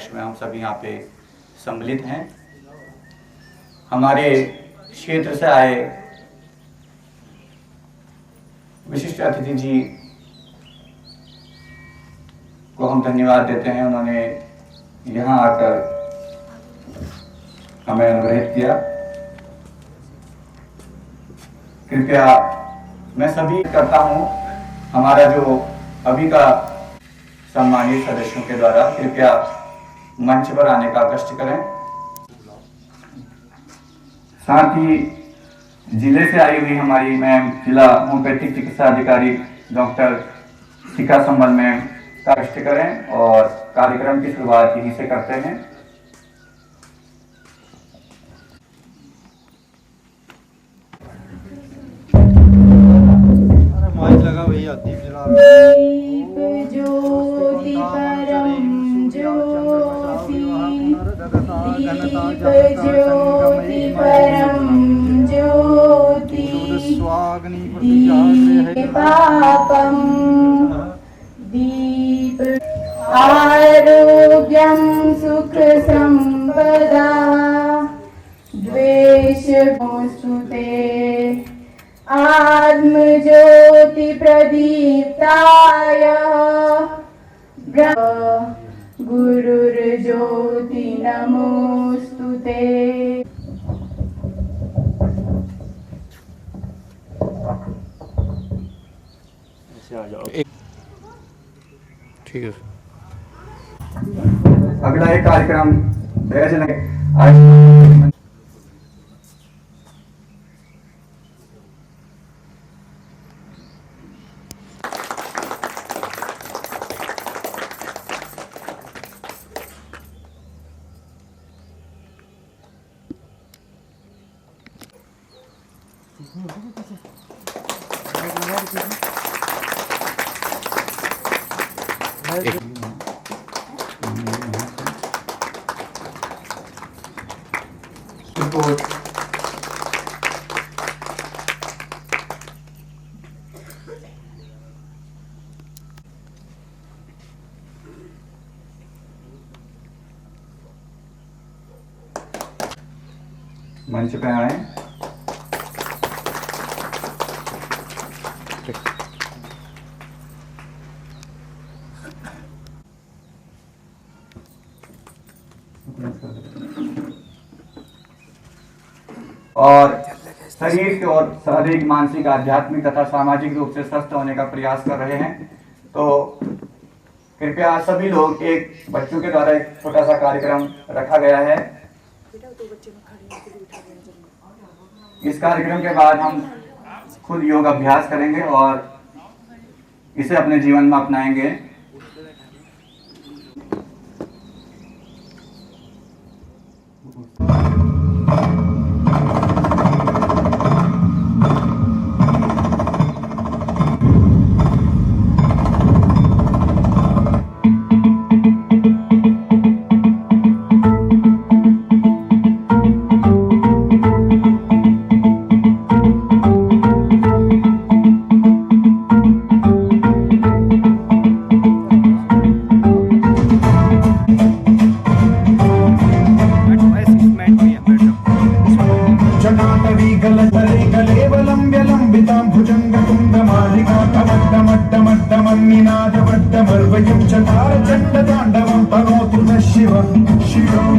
अध्यक्ष में हम सभी यहाँ पे सम्मिलित हैं। हमारे क्षेत्र से आए विशिष्ट अतिथि जी को हम धन्यवाद देते हैं, उन्होंने यहाँ आकर हमें अनुग्रहित किया। कृपया मैं सभी करता हूँ, हमारा जो अभी का सम्मानित सदस्यों के द्वारा कृपया मंच पर आने का कष्ट करें। साथ ही जिले से आई हुई हमारी मैम जिला होम्योपैथिक चिकित्सा अधिकारी डॉक्टर टीका संबल मैम का कष्ट करें और कार्यक्रम की शुरुआत यहीं से करते हैं। लगा भैया दीप जला ज्योति परम ज्योति, दीप ज्योति परम ज्योति, दीपापम दीप आरोग्यम सुख संपदा द्वेषमुस्तुते आत्मज्योति प्रदीप्ताय गुरुर्ज्योति नमोस्तुते। ठीक है। अगला एक कार्यक्रम मंच पे आए। और शरीर के और शारीरिक, मानसिक, आध्यात्मिक तथा सामाजिक रूप से स्वस्थ होने का प्रयास कर रहे हैं, तो कृपया सभी लोग, एक बच्चों के द्वारा एक छोटा सा कार्यक्रम रखा गया है। इस कार्यक्रम के बाद हम खुद योग अभ्यास करेंगे और इसे अपने जीवन में अपनाएंगे। भुजंगकुंडमालिकामड्डमड्डमड्डमन्निनादवड्डमर्वयं चकारचण्डताण्डवं तनोतु नः शिवं शिवं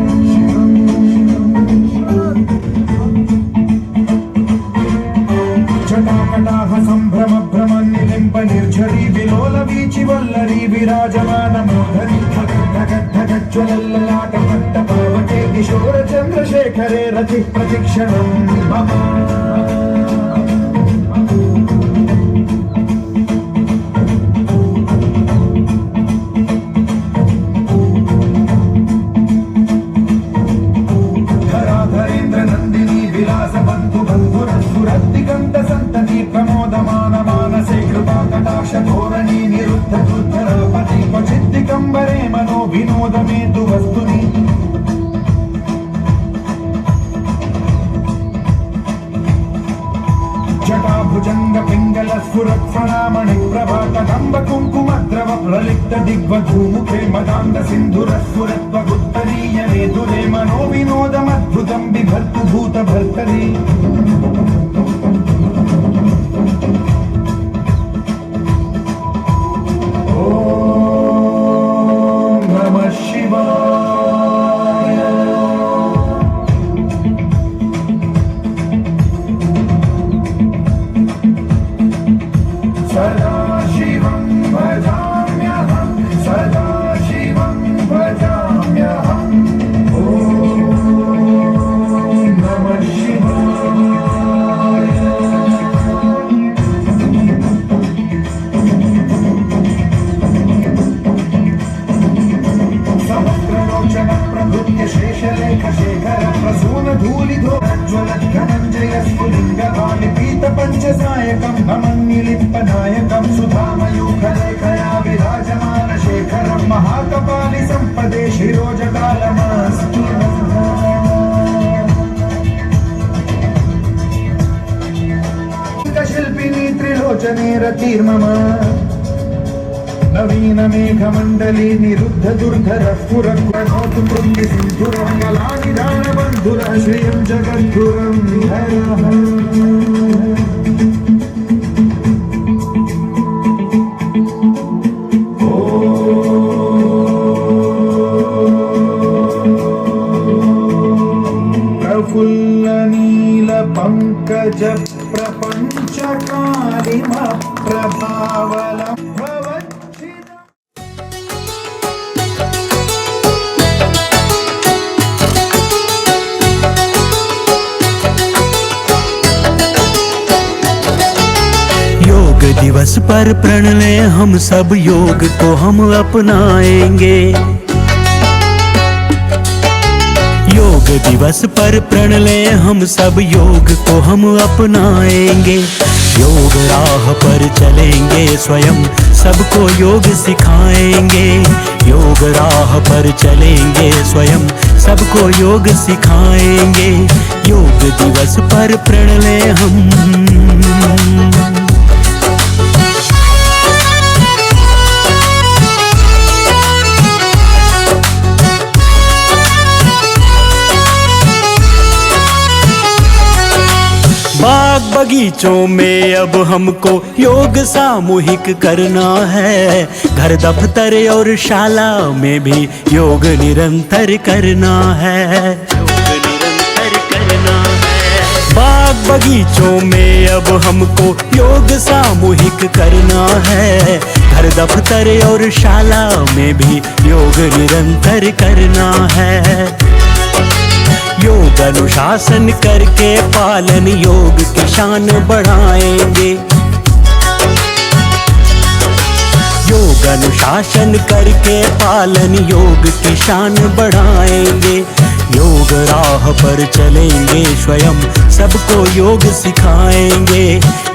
जटाकटाह सम्भ्रम भ्रमन्निलिम्प निर्झरी विलोलवीचि वल्लरी विराजमानमोधरी धगद्धगद्धगज्ज्वलल्ललाटपट्टपावके किशोरचन्द्रशेखरे रतिः प्रतिक्षणं मम। धोरणी निरुद्ध दुर्धरापति क्वचिद्दिगम्बरे मनो विनोदमेतु वस्तुनि जटा भुजंग पिंगल स्फुरत्फणामणि प्रभा कदंब कुंकुम द्रव प्रलिप्त दिग्वधूमुखे मदांग सिंधुर स्फुरत्वगुत्तरीय नेदुरे मनो विनोदमद्भुतं बिभर्तु भूत भर्तरी ओम नमः शिवाय सदाशिवं भजाम्यहं सदाशिवं भजाम्यहम् ॐ नमः शिवाय समुद्रलोचन प्रभृत्य शेषलेख शेखर प्रसून धूलिधो ज्वलद्धनञ्जय स्फुलिङ्गभानि पीत पञ्चसायकं नमन्निलिप्पनायकं सुधामयूखलेखया विराजमान शेखरं महाकपालि सम्पदे शिरोजकालमास्तु शिल्पिनी त्रिलोचने रतिर्मम नवीन मेघमण्डली निरुद्ध दुर्धर स्फुरन्नोतु मृङ्गि सिन्धुरङ्गलानिधान बन्धुर श्रियं जगद्गुरं हर प्रफुल्ल नील पंकज प्रपंच कालिम प्रभावलम योग दिवस पर प्रण लें हम सब योग को हम अपनाएंगे। योग दिवस पर प्रण लें हम सब योग को हम अपनाएंगे। योग राह पर चलेंगे स्वयं सबको योग सिखाएंगे। योग राह पर चलेंगे स्वयं सबको योग सिखाएंगे। योग दिवस पर प्रण लें हम बाग बगीचों में अब हमको योग सामूहिक करना है। घर दफ्तर और शाला में भी योग निरंतर करना है। योग निरंतर करना है। बाग बगीचों में अब हमको योग सामूहिक करना है। घर दफ्तर और शाला में भी योग निरंतर करना है। योग अनुशासन करके पालन योग की शान बढ़ाएंगे। योग अनुशासन करके पालन योग की शान बढ़ाएंगे। योग राह पर चलेंगे स्वयं सबको योग सिखाएंगे।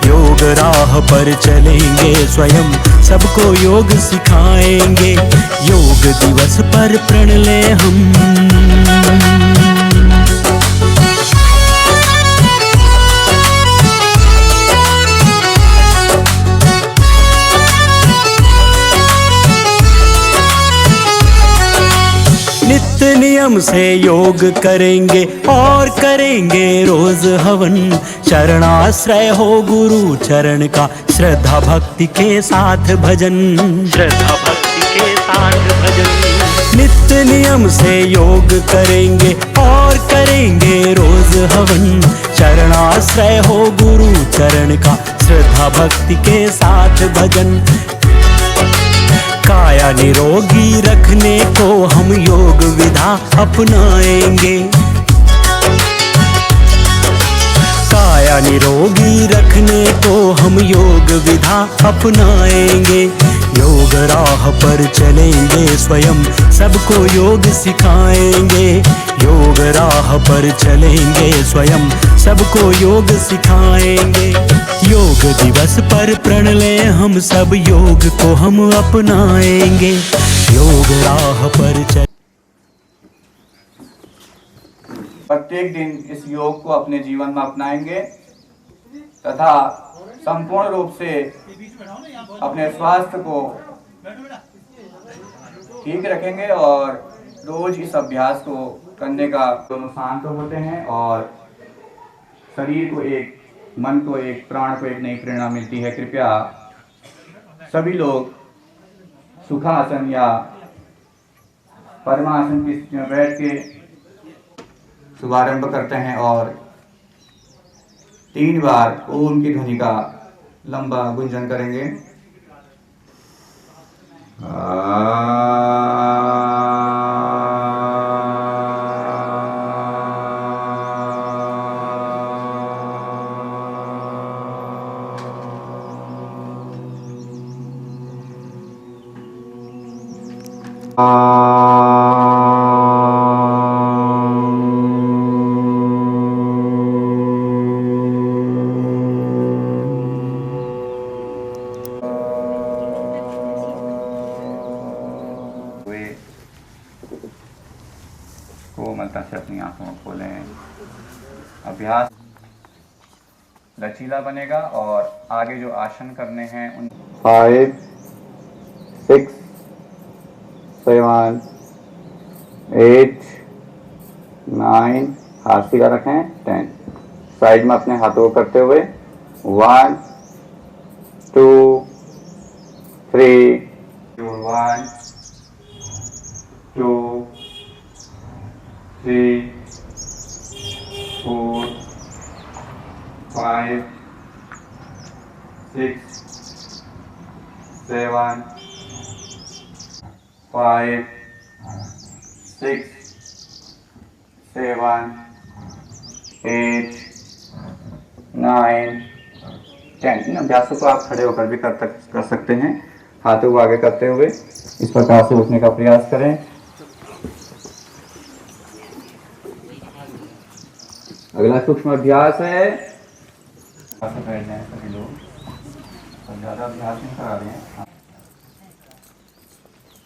योग राह पर चलेंगे स्वयं सबको योग सिखाएंगे। योग दिवस पर प्रण लें हम नित्य नियम से योग करेंगे और करेंगे रोज हवन। चरणाश्रय हो गुरु चरण का श्रद्धा भक्ति के साथ भजन। श्रद्धा भक्ति के साथ भजन। नित्य नियम से योग करेंगे और करेंगे रोज हवन। चरणाश्रय हो गुरु चरण का श्रद्धा भक्ति के साथ भजन। काया निरोगी रखने को हम योग विधा अपनाएंगे। काया निरोगी रखने को हम योग विधा अपनाएंगे। योग राह पर चलेंगे स्वयं सबको योग सिखाएंगे। योग राह पर चलेंगे स्वयं सबको योग सिखाएंगे। योग दिवस पर प्रण लें हम सब योग को हम अपनाएंगे। योग राह पर चल प्रत्येक दिन इस योग को अपने जीवन में अपनाएंगे तथा संपूर्ण रूप से अपने स्वास्थ्य को ठीक रखेंगे और रोज इस अभ्यास को करने का दोनों शांत होते हैं और शरीर को एक, मन को एक, प्राण को एक नई प्रेरणा मिलती है। कृपया सभी लोग सुखासन या परमासन की स्थिति में बैठ के शुभारंभ करते हैं और 3 बार ओम की ध्वनि का लंबा गुंजन करेंगे। कोमलता से अपनी आंखों को खोलें। अभ्यास लचीला बनेगा और आगे जो आसन करने हैं उन 5, 6, 7, 8, 9, हाथ सीधा रखें, 10 साइड में अपने हाथों को करते हुए 1, 2, 3, 1, 2, 3, 4, 5, 6, 7, 5, 6, 7, 8, 9, 10। इन अभ्यासों को आप खड़े होकर भी कर सकते हैं। हाथों को आगे करते हुए इस प्रकार से उठने का प्रयास करें। अगला सूक्ष्म अभ्यास है, बैठ जाएं सभी लोग, तो ज़्यादा अभ्यास नहीं करा रहे हैं।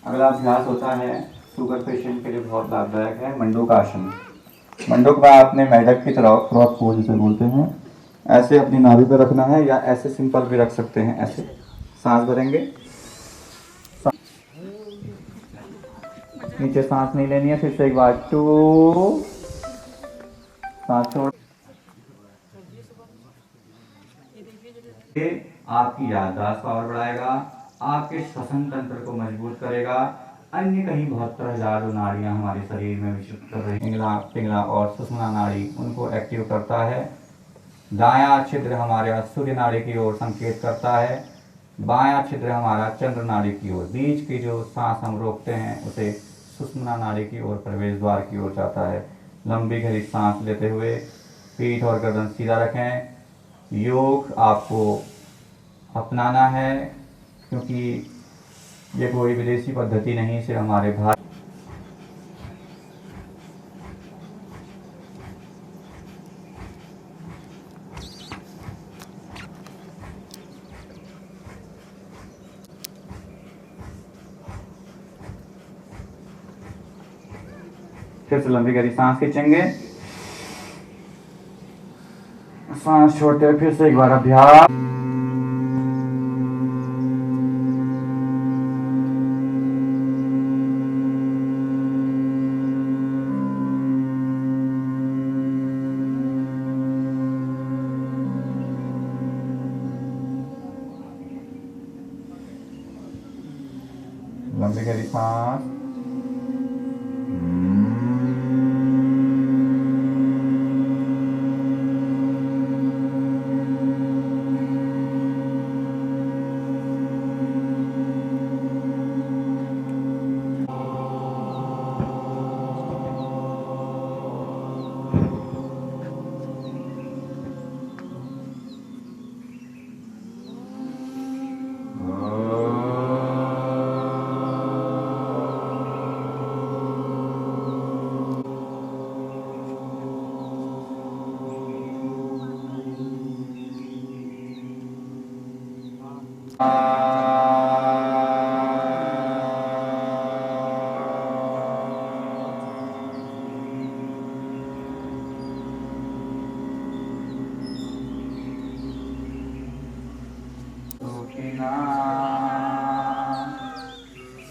अगला अभ्यास होता है, शुगर पेशेंट के लिए बहुत लाभदायक है, मंडूक आसन। मंडूक में अपने मेढक की तरफ क्रॉस पोज जिसे बोलते हैं, ऐसे अपनी नाभि पर रखना है या ऐसे सिंपल भी रख सकते हैं। ऐसे सांस भरेंगे, नीचे सांस नहीं लेनी है। फिर से एक बार 2, सांस छोड़। आपकी याददाश्त पावर बढ़ाएगा, आपके श्वसन तंत्र को मजबूत करेगा। अन्य कहीं 72,000 जो नाड़ियां हमारे शरीर में विचलित कर रही हैं, पिंगला और सुषुम्ना नाड़ी, उनको एक्टिव करता है। दायां छिद्र हमारे सूर्य नाड़ी की ओर संकेत करता है, बायां छिद्र हमारा चंद्र नाड़ी की ओर। बीच की जो सांस हम रोकते हैं उसे सुषुम्ना नाड़ी की ओर, प्रवेश द्वार की ओर जाता है। लंबी गहरी सांस लेते हुए पीठ और गर्दन सीधा रखें। योग आपको अपनाना है, क्योंकि ये कोई विदेशी पद्धति नहीं, से हमारे भारत फिर से लंबी गहरी सांस खींचेंगे। सांस छोड़ते हुए फिर से एक बार अभ्यास। लंबी गहरी सांस।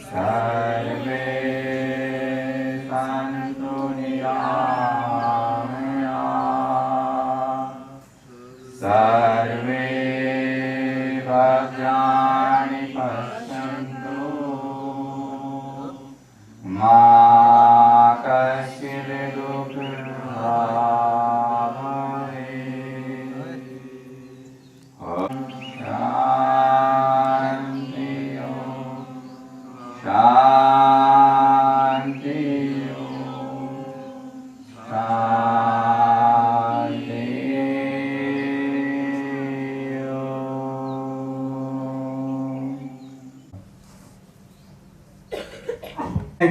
सर्वे सन्तु निरामयाः सर्वे भद्राणि पश्यन्तु मा कश्चित् दुःखभाग् भवेत्। ॐ शान्ति शान्ति शान्ति।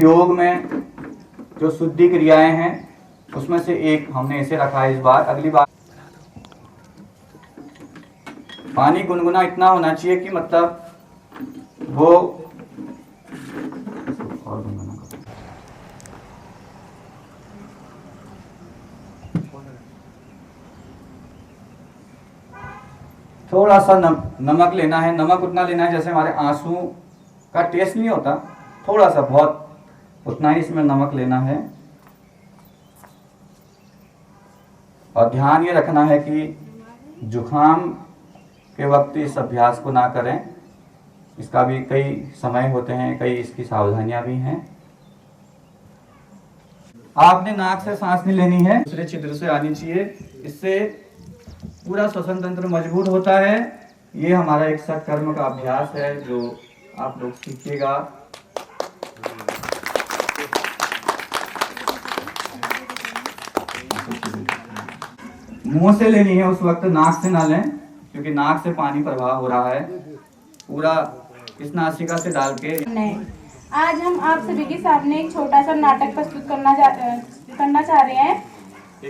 योग में जो शुद्धि क्रियाएं हैं उसमें से एक हमने इसे रखा है इस बार। अगली बार पानी गुनगुना इतना होना चाहिए कि मतलब वो और गुनगुना करो। थोड़ा सा नमक लेना है। नमक उतना लेना है जैसे हमारे आंसू का टेस्ट नहीं होता, थोड़ा सा, बहुत उतना ही इसमें नमक लेना है। और ध्यान ये रखना है कि जुखाम के वक्त इस अभ्यास को ना करें। इसका भी कई समय होते हैं, कई इसकी सावधानियां भी हैं। आपने नाक से सांस नहीं लेनी है, दूसरे छिद्र से आनी चाहिए। इससे पूरा श्वसन तंत्र मजबूत होता है। ये हमारा एक सकर्म का अभ्यास है जो आप लोग सीखिएगा। मुंह से लेनी है उस वक्त, नाक से ना लें, क्योंकि नाक से पानी प्रवाह हो रहा है। पूरा इस नासिका से डाल के। आज हम आप सभी के सामने एक छोटा सा नाटक प्रस्तुत करना चाह रहे हैं।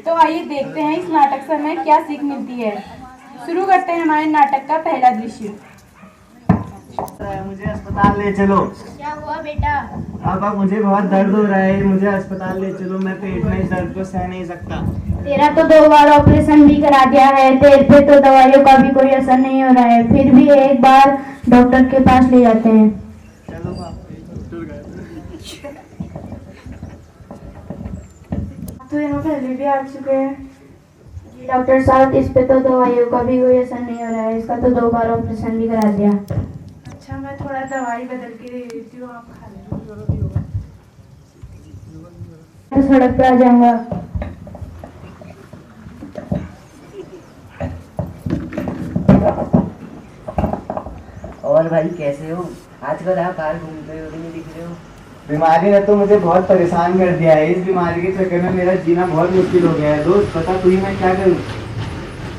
तो आइए देखते हैं इस नाटक से हमें क्या सीख मिलती है। शुरू करते हैं हमारे नाटक का पहला दृश्य। मुझे अस्पताल ले चलो। क्या हुआ बेटा? पापा मुझे बहुत दर्द हो रहा है, मुझे अस्पताल ले चलो, मैं पेट में इस दर्द को सह नहीं सकता। तेरा तो 2 बार ऑपरेशन भी करा दिया है, तेरे पे तो दवाइयों का भी कोई असर नहीं हो रहा है, फिर भी एक बार डॉक्टर के पास ले जाते हैं। चलो तो यहाँ पहले भी आ चुके हैं। जी डॉक्टर साहब, इस पे तो दवाइयों का भी कोई असर नहीं हो रहा है, इसका तो 2 बार ऑपरेशन भी करा दिया। अच्छा, मैं थोड़ा दवाई बदल के दे देती हूँ, आप खा लेना। तो सड़क पे आ जाऊंगा। और भाई कैसे हो? आजकल आप बाहर घूमते हो, नहीं दिख रहे हो। बीमारी ने तो मुझे बहुत परेशान कर दिया है। इस बीमारी के चक्कर में मेरा जीना बहुत मुश्किल हो गया है। दोस्त बता तू ही मैं क्या करूँ?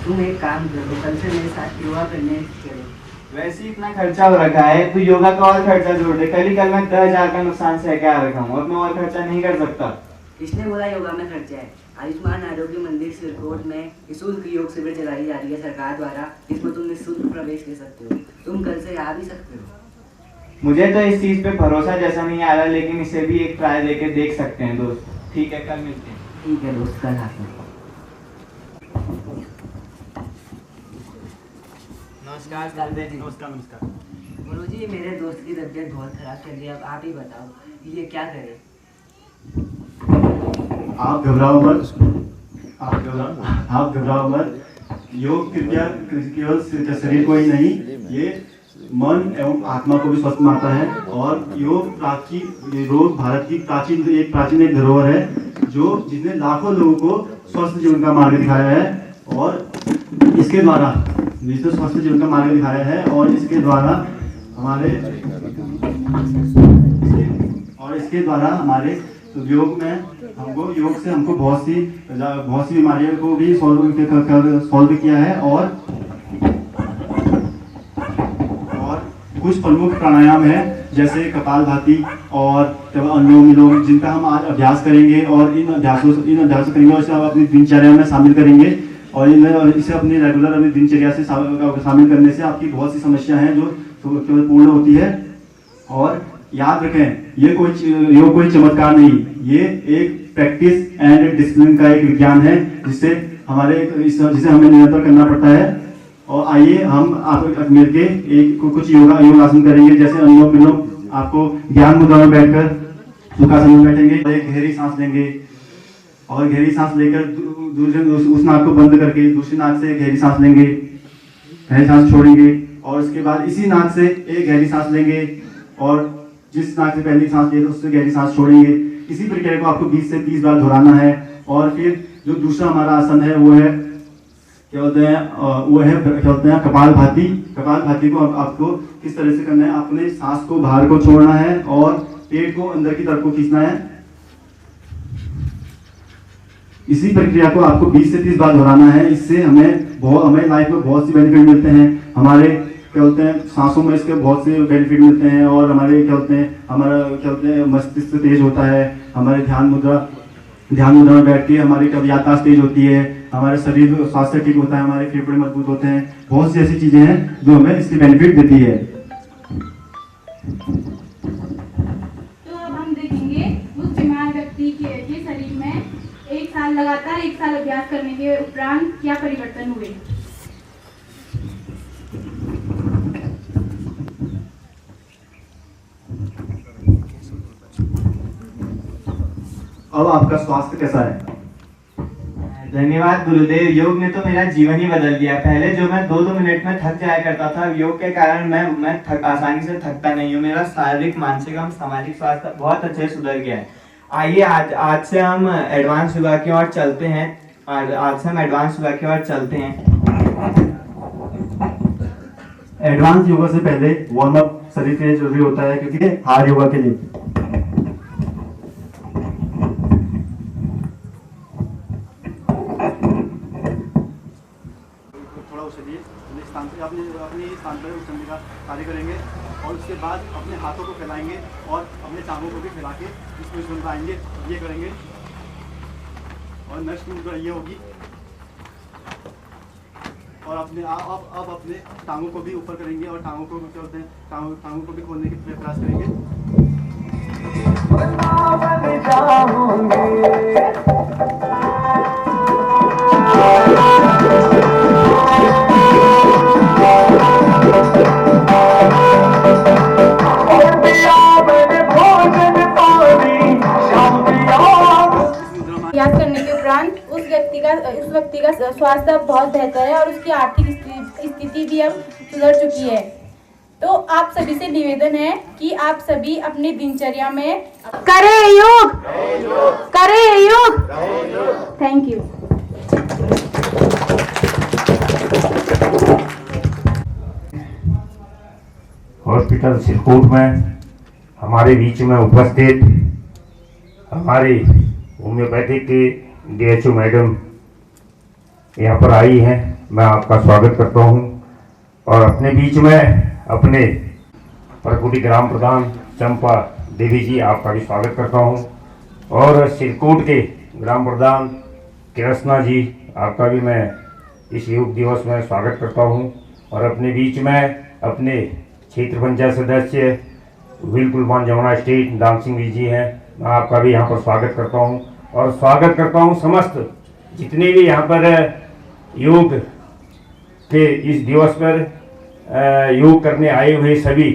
तुम एक काम करो, कल से मेरे साथ योगा करने चलो। वैसे ही इतना खर्चा हो रखा है, तू योगा का और खर्चा जोड़ दे। कल मैं 10,000 का नुकसान सह के आ रखा हूँ और मैं और खर्चा नहीं कर सकता। किसने बोला योगा में खर्चा है? आयुष्मान आरोग्य मंदिर सिरकोट में निःशुल्क योग शिविर चलाई जा रही है सरकार द्वारा, जिसमें तुम निःशुल्क प्रवेश ले सकते हो। तुम कल से आ भी सकते हो। मुझे तो इस चीज पे भरोसा जैसा नहीं आ रहा, लेकिन इसे भी एक ट्राई देके देख सकते हैं दोस्त। ठीक है, कल मिलते हैं। ठीक है दोस्त, कल आते हैं। नमस्कार जी। नमस्कार। गुरुजी, मेरे दोस्त की तबीयत बहुत खराब चल रही है, अब आप ही बताओ ये क्या करे। आप घबराओ मत। योग कृपया केवल शरीर को ही नहीं, ये मन एवं आत्मा को भी स्वस्थ मानता है। और योग भारत की प्राचीन एक धरोहर है जो जिसने लाखों लोगों को स्वस्थ जीवन का मार्ग दिखाया है। और इसके द्वारा हमारे योग से हमको बहुत सी बीमारियों को भी सॉल्व किया है। और कुछ प्रमुख प्राणायाम है जैसे कपालभाति और अनुलोम विलोम, जिनका हम आज अभ्यास करेंगे और इन अभ्यासों करेंगे और इसे अपनी दिनचर्या में शामिल करेंगे। और इसे अपनी दिनचर्या से शामिल करने से आपकी बहुत सी समस्या हैं जो केवल पूर्ण होती है। और याद रखें, योग कोई चमत्कार नहीं, ये एक प्रैक्टिस एंड डिसिप्लिन का एक विज्ञान है जिसे हमें निरंतर करना पड़ता है। और आइए हम आप मिलके कुछ योगासन करेंगे, जैसे अनुलोम विलोम। आपको ज्ञान मुद्रा में बैठकर सुखासन में बैठेंगे, एक गहरी सांस लेंगे और गहरी सांस लेकर उस नाक को बंद करके दूसरी नाक से गहरी सांस लेंगे, गहरी सांस छोड़ेंगे और उसके बाद इसी नाक से एक गहरी सांस लेंगे और जिस नाक से पहली सांस लिए उससे गहरी सांस छोड़ेंगे। इसी प्रक्रिया को आपको 20 से 30 बार दोहराना है। और फिर जो दूसरा हमारा आसन है वो है क्या बोलते हैं कपालभाति। कपालभाति को आपको किस तरह से करना है, अपने सांस को बाहर को छोड़ना है और पेट को अंदर की तरफ को खींचना है। इसी प्रक्रिया को आपको 20 से 30 बार दोहराना है। इससे हमें लाइफ में बहुत सी बेनिफिट मिलते हैं। हमारे क्या बोलते हैं सांसों में इसके बहुत से बेनिफिट मिलते हैं और हमारे क्या बोलते हैं मस्तिष्क तेज होता है। हमारे ध्यान मुद्रा में बैठ के हमारी कब याददाश्त तेज होती है, हमारे शरीर स्वास्थ्य ठीक होता है, हमारे फेफड़े मजबूत होते हैं। बहुत सी ऐसी चीजें हैं जो हमें इसकी बेनिफिट देती है। तो अब हम देखेंगे उस बीमार व्यक्ति के शरीर में एक साल अभ्यास करने के उपरांत क्या परिवर्तन हुए। अब आपका स्वास्थ्य कैसा है? धन्यवाद गुरुदेव। योग ने तो मेरा जीवन ही बदल दिया। पहले जो मैं 2-2 मिनट में थक जाया करता था, योग के कारण मैं आसानी से थकता नहीं हूँ। मेरा शारीरिक, मानसिक एवं सामाजिक स्वास्थ्य बहुत अच्छे से सुधर गया है। आइए आज से हम एडवांस योगा की ओर चलते हैं। एडवांस योगा से पहले वार्म अप शरीर के लिए जरूरी होता है, क्योंकि हार्ड योगा के लिए थोड़ा उछलिए, अपने स्थान पर उछलने का कार्य करेंगे और उसके बाद अपने हाथों को फैलाएंगे और अपने टांगों को भी फैला के इसमें उछल आएंगे। ये करेंगे और नेक्स्ट मुद्रा ये होगी और अपने आप अपने टांगों को भी ऊपर करेंगे और टांगों को क्या होते हैं टांगों को भी खोलने की प्रयास करेंगे। अभ्यास करने के उपरांत उस व्यक्ति का स्वास्थ्य अब बहुत बेहतर है और उसकी आर्थिक स्थिति भी अब सुधर चुकी है। तो आप सभी से निवेदन है कि आप सभी अपनी दिनचर्या में करें योग। Thank you. हॉस्पिटल सिरकोट में हमारे बीच में उपस्थित हमारी होम्योपैथिक की DHO मैडम यहाँ पर आई हैं। मैं आपका स्वागत करता हूँ और अपने बीच में अपने परकुटी ग्राम प्रधान चंपा देवी जी, आपका भी स्वागत करता हूँ और सिरकोट के ग्राम प्रधान कृष्णा जी, आपका भी मैं इस योग दिवस में स्वागत करता हूँ और अपने बीच में अपने क्षेत्र पंचायत सदस्य विलकुलबान जमुना स्टेट दाम सिंह जी हैं। मैं आपका भी यहाँ पर स्वागत करता हूँ और स्वागत करता हूँ समस्त जितने भी यहाँ पर योग के इस दिवस पर योग करने आए हुए सभी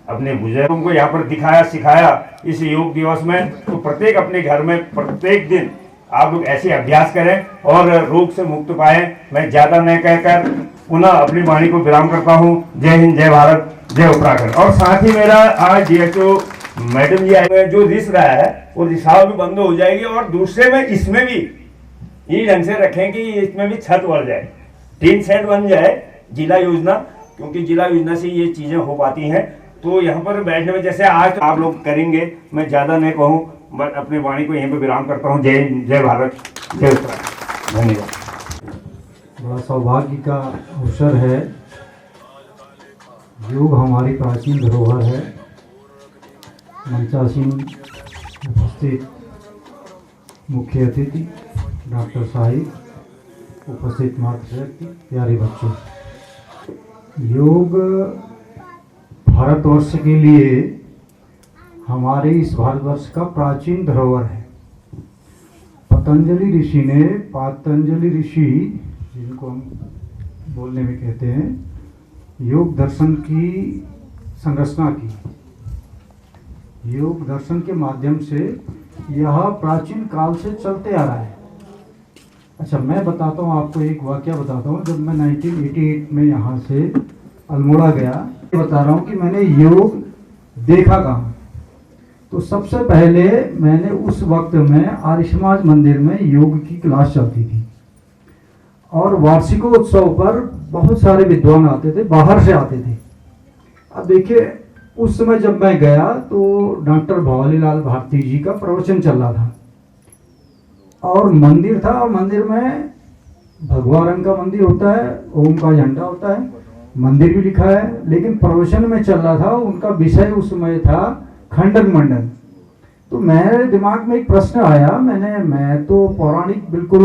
अपने बुजुर्गों को यहाँ पर दिखाया सिखाया इस योग दिवस में। तो प्रत्येक अपने घर में प्रत्येक दिन आप लोग ऐसे अभ्यास करें और रोग से मुक्त पाएं। मैं ज़्यादा नहीं कहकर पुनः अपनी वाणी को विराम करता हूँ। जय हिंद, जय भारत, जय उत्तराखंड। और साथ ही मेरा आज DHO मैडम जी आए जो रिस रहा है वो रिसाव भी बंद हो जाएगी और दूसरे में इसमें भी ये ढंग से रखें कि इसमें भी छत बढ़ जाए, टीन सेट बन जाए जिला योजना, क्योंकि जिला योजना से ये चीज़ें हो पाती हैं। तो यहाँ पर बैठने में जैसे आज आप लोग करेंगे, मैं ज़्यादा नहीं कहूँ, बट अपनी वाणी को यहीं पर विराम करता हूँ। जय हिंद, जय भारत, जय उत्तराखंड। धन्यवाद। बड़ा सौभाग्य का अवसर है। योग हमारी प्राचीन धरोहर है। मंचासीन उपस्थित मुख्य अतिथि डॉक्टर साहिब, उपस्थित मातृशक्ति, प्यारे बच्चों, योग भारतवर्ष के लिए, हमारे इस भारतवर्ष का प्राचीन धरोहर है। पतंजलि ऋषि जिनको हम बोलने में कहते हैं, योग दर्शन की संरचना की। योग दर्शन के माध्यम से यह प्राचीन काल से चलते आ रहा है। अच्छा, मैं बताता हूँ आपको, एक वाकया बताता हूँ। जब मैं 1988 में यहाँ से अल्मोड़ा गया, बता रहा हूँ कि मैंने योग देखा कहाँ। तो सबसे पहले मैंने उस वक्त में आर्य समाज मंदिर में योग की क्लास चलती थी और वार्षिकोत्सव पर बहुत सारे विद्वान आते थे, बाहर से आते थे। अब देखिए, उस समय जब मैं गया तो डॉक्टर भवालीलाल भारती जी का प्रवचन चल रहा था और मंदिर था, और मंदिर में भगवा रंग का मंदिर होता है, ओम का झंडा होता है, मंदिर भी लिखा है, लेकिन प्रवचन में चल रहा था, उनका विषय उस समय था खंडन मंडन। तो मेरे दिमाग में एक प्रश्न आया, मैं तो पौराणिक बिल्कुल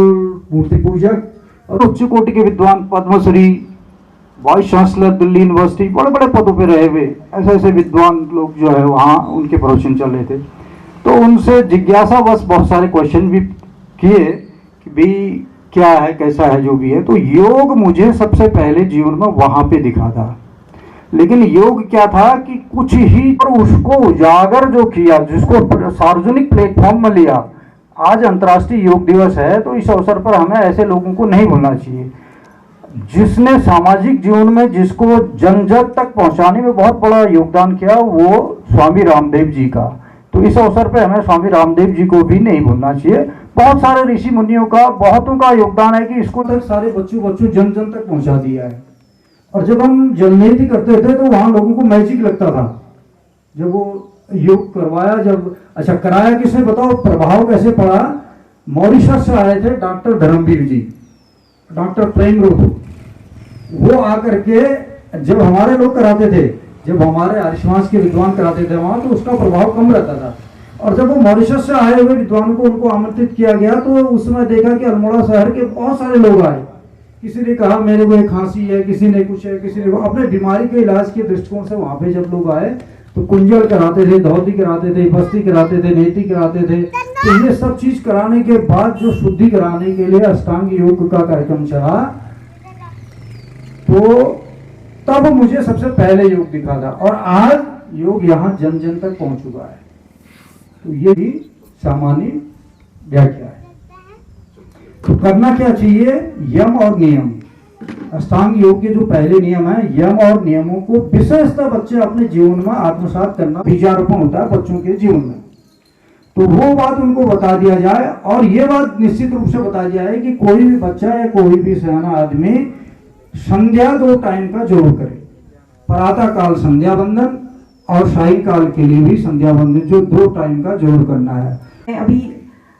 मूर्ति पूजक और उच्च कोटि के विद्वान, Padmashri, vice chancellor Delhi university, बड़े बड़े पदों पे रहे हुए ऐसे ऐसे विद्वान लोग जो है वहाँ उनके प्रवचन चल रहे थे। तो उनसे जिज्ञासा बस बहुत सारे क्वेश्चन भी किए कि भाई क्या है, कैसा है, जो भी है। तो योग मुझे सबसे पहले जीवन में वहाँ पे दिखा था। लेकिन योग क्या था कि कुछ ही और उसको उजागर जो किया, जिसको सार्वजनिक प्लेटफॉर्म में लिया। आज अंतर्राष्ट्रीय योग दिवस है, तो इस अवसर पर हमें ऐसे लोगों को नहीं भूलना चाहिए, जिसने सामाजिक जीवन में जिसको जन जन तक पहुंचाने में बहुत बड़ा योगदान किया, वो स्वामी रामदेव जी का। तो इस अवसर पर हमें स्वामी रामदेव जी को भी नहीं भूलना चाहिए। बहुत सारे ऋषि मुनियों का, बहुतों का योगदान है कि इसको तक सारे बच्चों जन जन तक पहुंचा दिया है। और जब हम जलनेती करते थे तो वहां लोगों को मैजिक लगता था जब वो योग करवाया। जब अच्छा कराया किसने बताओ, प्रभाव कैसे पड़ा? मॉरिशस से आए थे डॉक्टर धर्मवीर जी, डॉक्टर प्रेमरूप, वो आकर के जब हमारे लोग कराते थे, जब हमारे आर्य समाज के विद्वान कराते थे वहां, तो उसका प्रभाव कम रहता था। और जब वो मॉरिशस से आए हुए विद्वानों को उनको आमंत्रित किया गया, तो उसमें देखा कि अल्मोड़ा शहर के बहुत सारे लोग आए। किसी ने कहा मेरे को एक खांसी है, किसी ने कुछ है, किसी ने अपने बीमारी के इलाज के दृष्टिकोण से वहां पे जब लोग आए तो कुंजल कराते थे, धौती कराते थे, बस्ती कराते थे, नेति कराते थे। तो ये सब चीज कराने के बाद जो शुद्धि कराने के लिए अष्टांग योग का कार्यक्रम चला, तो तब मुझे सबसे पहले योग दिखा था। और आज योग यहाँ जन जन तक पहुंच चुका है। तो ये भी सामान्य व्याख्या है। तो करना क्या चाहिए? यम और नियम। अष्टांग योग के जो पहले नियम है, यम और नियमों को विशेषतः बच्चे अपने जीवन में आत्मसात करना। बीजारोपण होता है बच्चों के जीवन में, तो वो बात उनको बता दिया जाए। और ये बात निश्चित रूप से बता दिया जाए कि कोई भी बच्चा या कोई भी सियाना आदमी संध्या 2 टाइम का जरूर करे। प्रातः काल संध्या वंदन और सायंकाल के लिए भी संध्या वंदन जो 2 टाइम का जरूर करना है। अभी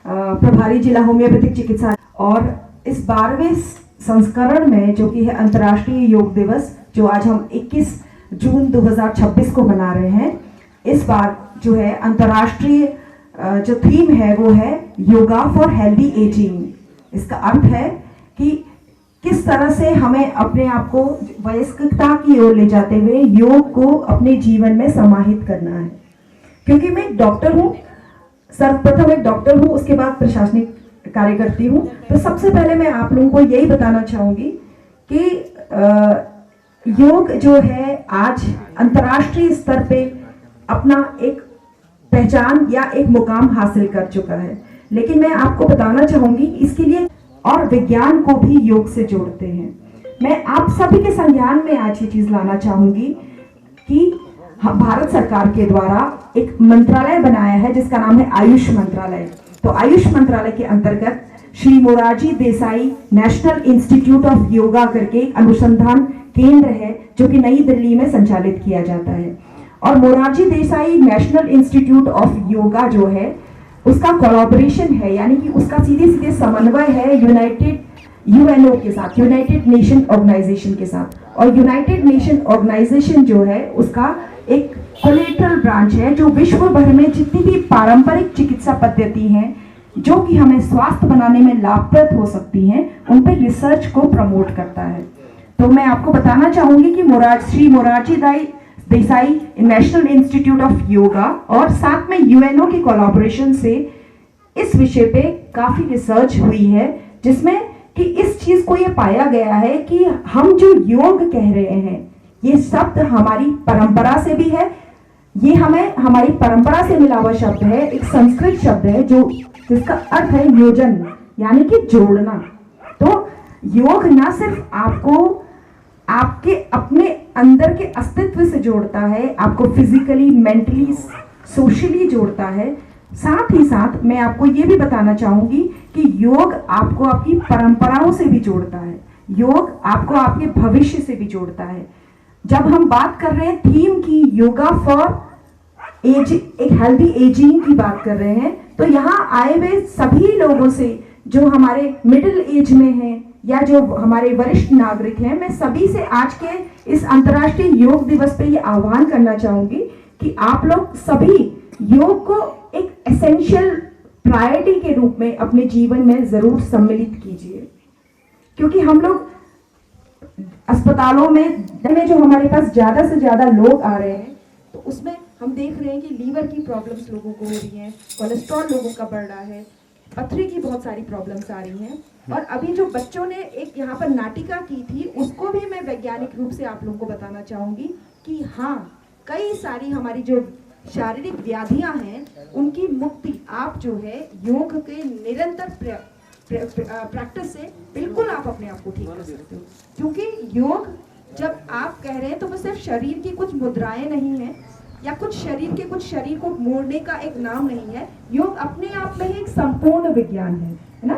प्रभारी जिला होम्योपैथिक चिकित्सा और इस 12वें संस्करण में जो कि है अंतर्राष्ट्रीय योग दिवस, जो आज हम 21 जून 2026 को मना रहे हैं। इस बार जो है अंतर्राष्ट्रीय जो थीम है वो है योगा फॉर हेल्दी एजिंग। इसका अर्थ है कि किस तरह से हमें अपने आप को वयस्कता की ओर ले जाते हुए योग को अपने जीवन में समाहित करना है। क्योंकि मैं एक डॉक्टर हूँ, सर्वप्रथम एक डॉक्टर हूँ, उसके बाद प्रशासनिक कार्य करती हूँ। तो सबसे पहले मैं आप लोगों को यही बताना चाहूँगी कि योग जो है आज अंतर्राष्ट्रीय स्तर पे अपना एक पहचान या एक मुकाम हासिल कर चुका है। लेकिन मैं आपको बताना चाहूँगी इसके लिए और विज्ञान को भी योग से जोड़ते हैं। मैं आप सभी के संज्ञान में आज ये चीज़ लाना चाहूँगी कि भारत सरकार के द्वारा एक मंत्रालय बनाया है जिसका नाम है आयुष मंत्रालय। तो आयुष मंत्रालय के अंतर्गत Shri Morarji Desai national institute of yoga करके एक अनुसंधान केंद्र है जो कि नई दिल्ली में संचालित किया जाता है। और Morarji Desai national institute of yoga जो है उसका कोलैबोरेशन है, यानी कि उसका सीधे सीधे समन्वय है यूएनओ के साथ, यूनाइटेड नेशन ऑर्गेनाइजेशन के साथ। और यूनाइटेड नेशन ऑर्गेनाइजेशन जो है उसका एक कोलेटरल ब्रांच है जो विश्व भर में जितनी भी पारंपरिक चिकित्सा पद्धति हैं जो कि हमें स्वास्थ्य बनाने में लाभप्रद हो सकती हैं, उन पर रिसर्च को प्रमोट करता है। तो मैं आपको बताना चाहूंगी कि Shri Morarji Desai national institute of yoga और साथ में यूएनओ की कोलैबोरेशन से इस विषय पे काफी रिसर्च हुई है, जिसमें कि इस चीज को ये पाया गया है कि हम जो योग कह रहे हैं ये शब्द हमारी परंपरा से भी है, ये हमें हमारी परंपरा से मिला हुआ शब्द है, एक संस्कृत शब्द है जो जिसका अर्थ है योजन, यानी कि जोड़ना। तो योग ना सिर्फ आपको आपके अपने अंदर के अस्तित्व से जोड़ता है, आपको फिजिकली, मेंटली, सोशली जोड़ता है, साथ ही साथ मैं आपको ये भी बताना चाहूंगी कि योग आपको आपकी परंपराओं से भी जोड़ता है, योग आपको आपके भविष्य से भी जोड़ता है। जब हम बात कर रहे हैं थीम की, योगा फॉर एज, एक हेल्दी एजिंग की बात कर रहे हैं, तो यहाँ आए हुए सभी लोगों से जो हमारे मिडिल एज में हैं या जो हमारे वरिष्ठ नागरिक हैं, मैं सभी से आज के इस अंतर्राष्ट्रीय योग दिवस पे ये आह्वान करना चाहूंगी कि आप लोग सभी योग को एक एसेंशियल प्रायोरिटी के रूप में अपने जीवन में जरूर सम्मिलित कीजिए, क्योंकि हम लोग अस्पतालों में जो हमारे पास ज्यादा से ज्यादा लोग आ रहे हैं तो उसमें हम देख रहे हैं कि लीवर की प्रॉब्लम्स लोगों को हो रही हैं, कोलेस्ट्रॉल लोगों का बढ़ रहा है, पथरी की बहुत सारी प्रॉब्लम्स आ रही हैं। और अभी जो बच्चों ने एक यहाँ पर नाटिका की थी उसको भी मैं वैज्ञानिक रूप से आप लोगों को बताना चाहूंगी कि हाँ, कई सारी हमारी जो शारीरिक व्याधियां हैं उनकी मुक्ति आप जो है योग के निरंतर प्रैक्टिस से बिल्कुल आप अपने आप को ठीक कर सकते हो। क्योंकि योग जब आप कह रहे हैं तो वो सिर्फ शरीर की कुछ मुद्राएं नहीं है या कुछ शरीर को मोड़ने का एक नाम नहीं है, योग अपने आप में ही एक संपूर्ण विज्ञान है ना।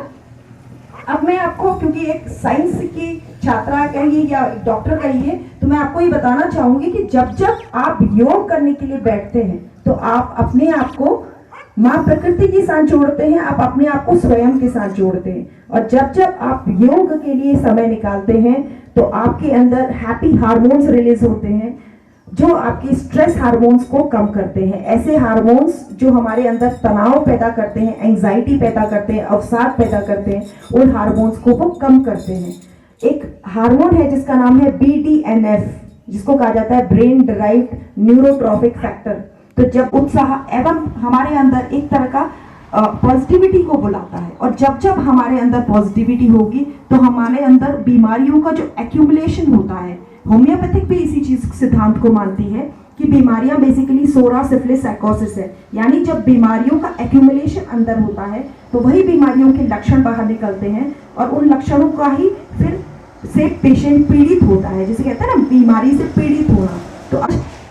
अब मैं आपको, क्योंकि एक साइंस की छात्रा कहिए या डॉक्टर कहिए, तो मैं आपको ये बताना चाहूंगी कि जब जब आप योग करने के लिए बैठते हैं तो आप अपने आप को माँ प्रकृति के साथ जोड़ते हैं, आप अपने आप को स्वयं के साथ जोड़ते हैं। और जब जब आप योग के लिए समय निकालते हैं तो आपके अंदर हैप्पी हार्मोन्स रिलीज होते हैं जो आपकी स्ट्रेस हार्मोन्स को कम करते हैं। ऐसे हार्मोन्स जो हमारे अंदर तनाव पैदा करते हैं, एंजाइटी पैदा करते हैं, अवसाद पैदा करते हैं, उन हार्मोन्स को वो कम करते हैं। एक हार्मोन है जिसका नाम है BDNF, जिसको कहा जाता है ब्रेन डिराइव्ड न्यूरोट्रॉफिक फैक्टर। तो जब उत्साह एवं हमारे अंदर एक तरह का पॉजिटिविटी को बुलाता है, और जब जब हमारे अंदर पॉजिटिविटी होगी तो हमारे अंदर बीमारियों का जो एक्यूमुलेशन होता है, होम्योपैथिक भी इसी चीज सिद्धांत को मानती है कि बीमारियां बेसिकली सोरा, सिफिलिस, साइकोसिस है, यानी जब बीमारियों का एक्यूमुलेशन अंदर होता है तो वही बीमारियों के लक्षण बाहर निकलते हैं और उन लक्षणों का ही फिर से पेशेंट पीड़ित होता है, जिसे कहते हैं ना बीमारी से पीड़ित होना। तो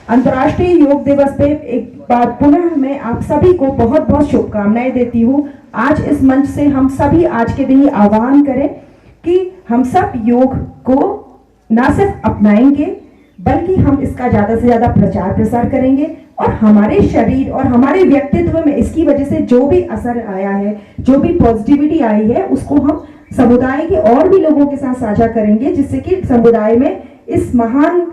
अंतर्राष्ट्रीय योग दिवस पे एक बार पुनः मैं आप सभी को बहुत बहुत शुभकामनाएं देती हूँ। आज इस मंच से हम सभी आज के दिन ये आह्वान करें कि हम सब योग को ना सिर्फ अपनाएंगे बल्कि हम इसका ज्यादा से ज्यादा प्रचार प्रसार करेंगे, और हमारे शरीर और हमारे व्यक्तित्व में इसकी वजह से जो भी असर आया है, जो भी पॉजिटिविटी आई है, उसको हम समुदाय के और भी लोगों के साथ साझा करेंगे, जिससे कि समुदाय में इस महान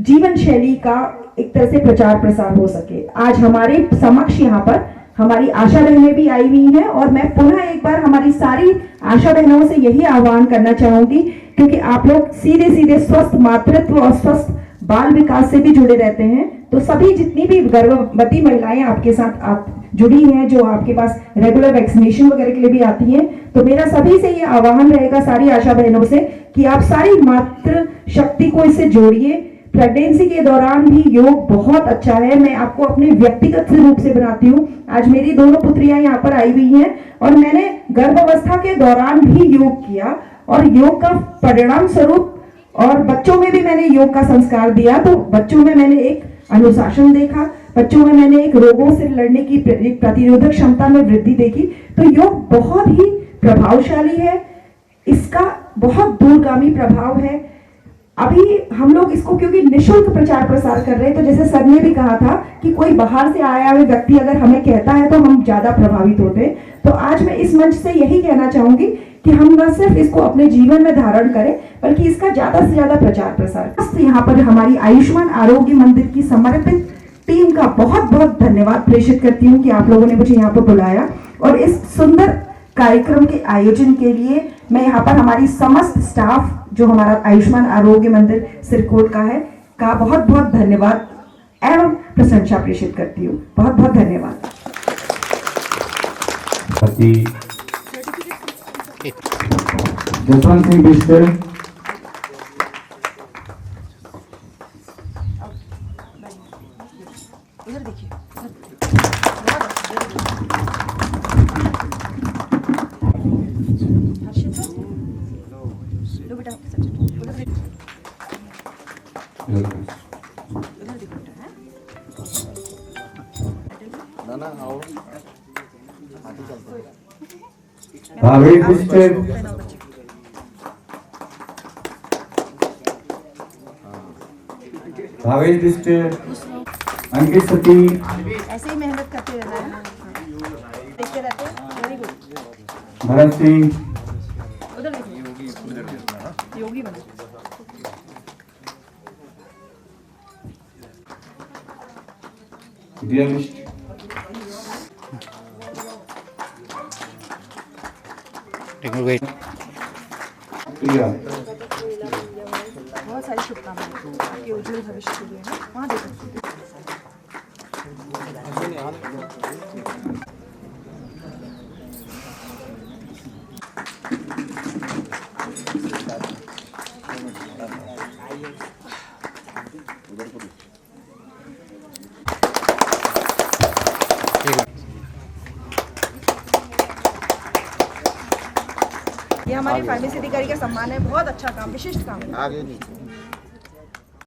जीवन शैली का एक तरह से प्रचार प्रसार हो सके। आज हमारे समक्ष यहाँ पर हमारी आशा बहनें भी आई हुई हैं, और मैं पुनः एक बार हमारी सारी आशा बहनों से यही आह्वान करना चाहूंगी, क्योंकि आप लोग सीधे सीधे स्वस्थ मातृत्व और स्वस्थ बाल विकास से भी जुड़े रहते हैं, तो सभी जितनी भी गर्भवती महिलाएं आपके साथ आप जुड़ी हैं, जो आपके पास रेगुलर वैक्सीनेशन वगैरह के लिए भी आती हैं, तो मेरा सभी से ये आह्वान रहेगा सारी आशा बहनों से कि आप सारी मातृ शक्ति को इससे जोड़िए। प्रेगनेंसी के दौरान भी योग बहुत अच्छा है। मैं आपको अपने व्यक्तिगत रूप से बनाती हूँ। आज मेरी दोनों पुत्रियां यहाँ पर आई हुई हैं और मैंने गर्भावस्था के दौरान भी योग किया, और योग का परिणाम स्वरूप और बच्चों में भी मैंने योग का संस्कार दिया। तो बच्चों में मैंने एक अनुशासन देखा, बच्चों में मैंने एक रोगों से लड़ने की प्रतिरोधक क्षमता में वृद्धि देखी। तो योग बहुत ही प्रभावशाली है, इसका बहुत दूरगामी प्रभाव है। अभी हम लोग इसको क्योंकि निःशुल्क प्रचार प्रसार कर रहे हैं, तो जैसे सर ने भी कहा था कि कोई बाहर से आया हुआ व्यक्ति अगर हमें कहता है तो हम ज्यादा प्रभावित होते हैं। तो आज मैं इस मंच से यही कहना चाहूंगी कि हम न सिर्फ इसको अपने जीवन में धारण करें बल्कि इसका ज्यादा से ज्यादा प्रचार प्रसार। यहाँ पर हमारी आयुष्मान आरोग्य मंदिर की समर्पित टीम का बहुत बहुत धन्यवाद प्रेषित करती हूँ कि आप लोगों ने मुझे यहाँ पर बुलाया, और इस सुंदर कार्यक्रम के आयोजन के लिए मैं यहाँ पर हमारी समस्त स्टाफ जो हमारा आयुष्मान आरोग्य मंदिर सिरकोट का है का बहुत बहुत धन्यवाद एवं प्रशंसा प्रेषित करती हूँ। बहुत बहुत धन्यवाद। जसवंत सिंह बिस्टर, भावेश बिस्टर, भावेश बिस्टर, अंकित सती, ऐसे ही मेहनत करते रहना है, देखते रहते हैं। Very good. भरत सिंह, उधर देखिए, योगी बनो। दियालिस्ट, प्रिया, बहुत सारी शुभकामनाएं आपके उज्जवल भविष्य के लिए। वहाँ देखो। ये हमारे फार्मेसी अधिकारी का सम्मान है। बहुत अच्छा काम, विशिष्ट काम है। आगे नहीं